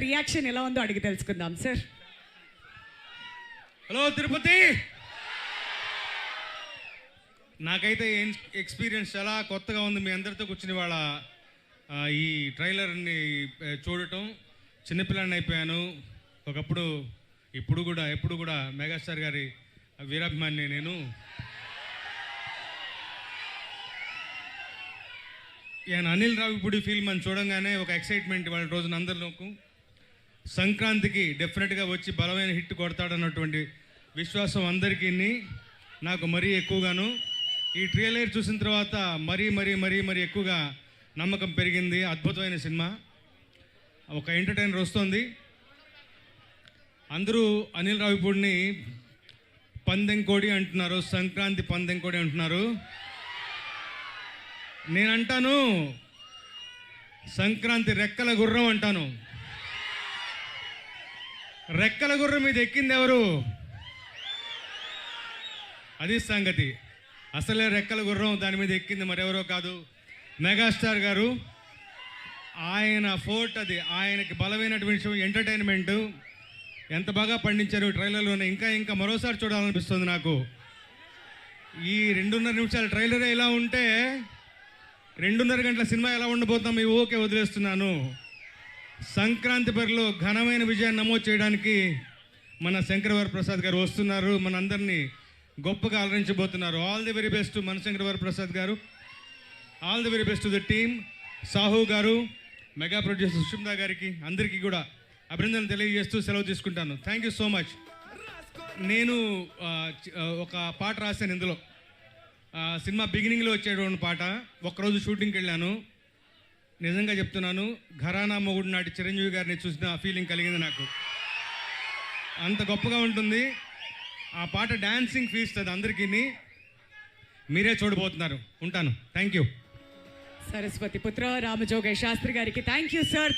Reaction ఎలా ఉందో అడిగి తెలుసుకుందాం సార్. హలో తిరుపతి, నాకైతే ఎక్స్పీరియన్స్ చాలా కొత్తగా ఉంది మీ అందరితో కూర్చుని వాళ్ళ ఈ ట్రైలర్ని చూడటం. చిన్నపిల్లాడిని అయిపోయాను ఒకప్పుడు, ఎప్పుడు కూడా మెగాస్టార్ గారి వీరాభిమాని నేను. ఆయన అనిల్ రావిపూడి ఫిల్మ్ అని చూడంగానే ఒక ఎక్సైట్మెంట్ వాళ్ళ రోజున అందరిలోకి. సంక్రాంతికి డెఫినెట్గా వచ్చి బలమైన హిట్ కొడతాడన్నటువంటి విశ్వాసం అందరికీ నాకు మరీ ఎక్కువగాను. ఈ ట్రైలర్ చూసిన తర్వాత మరీ ఎక్కువగా నమ్మకం పెరిగింది. అద్భుతమైన సినిమా, ఒక ఎంటర్టైనర్ వస్తుంది. అందరూ అనిల్ రావిపూడిని పందెంకోడి అంటున్నారు, సంక్రాంతి పందెంకోడి అంటున్నారు. నేనంటాను సంక్రాంతి రెక్కల గుర్రం అంటాను. రెక్కల గుర్రం మీద ఎక్కింది ఎవరు? అది సంగతి. అసలే రెక్కల గుర్రం దాని మీద ఎక్కింది మరెవరో కాదు, మెగాస్టార్ గారు. ఆయన ఫోర్ట్ అది, ఆయనకి బలమైనటువంటి విషయం ఎంటర్టైన్మెంట్. ఎంత బాగా పండించారు ట్రైలర్లోనే. ఇంకా మరోసారి చూడాలనిపిస్తుంది నాకు. ఈ 2.5 నిమిషాల ట్రైలరే ఇలా ఉంటే 2.5 గంటల సినిమా ఎలా ఉండబోతాం ఈ ఓకే వదిలేస్తున్నాను. సంక్రాంతి బరిలో ఘనమైన విజయాన్ని నమోదు చేయడానికి మన శంకరవర ప్రసాద్ గారు వస్తున్నారు, మన అందరినీ గొప్పగా అలరించబోతున్నారు. ఆల్ ది వెరీ బెస్ట్ మన శంకరవర ప్రసాద్ గారు. All the very best to the team. Sahu గారు, మెగా ప్రొడ్యూసర్ సుష్మితా గారికి అందరికీ కూడా అభినందనలు తెలియజేస్తూ సెలవు తీసుకుంటాను. Thank you so much. నేను ఒక పాట రాశాను ఇందులో. సినిమా బిగినింగ్లో వచ్చేటువంటి పాట. ఒక్కరోజు షూటింగ్కి వెళ్ళాను. నిజంగా చెప్తున్నాను, ఘరానా మొగుడు నాటి చిరంజీవి గారిని చూసిన ఫీలింగ్ కలిగింది నాకు. అంత గొప్పగా ఉంటుంది ఆ పాట. డాన్సింగ్ ఫీస్ట్ అది అందరికీ. మీరే చూడబోతున్నారు. ఉంటాను. Thank you. సరస్వతి పుత్ర రామజోగయ్య శాస్త్రి గారికి థ్యాంక్ యూ సార్.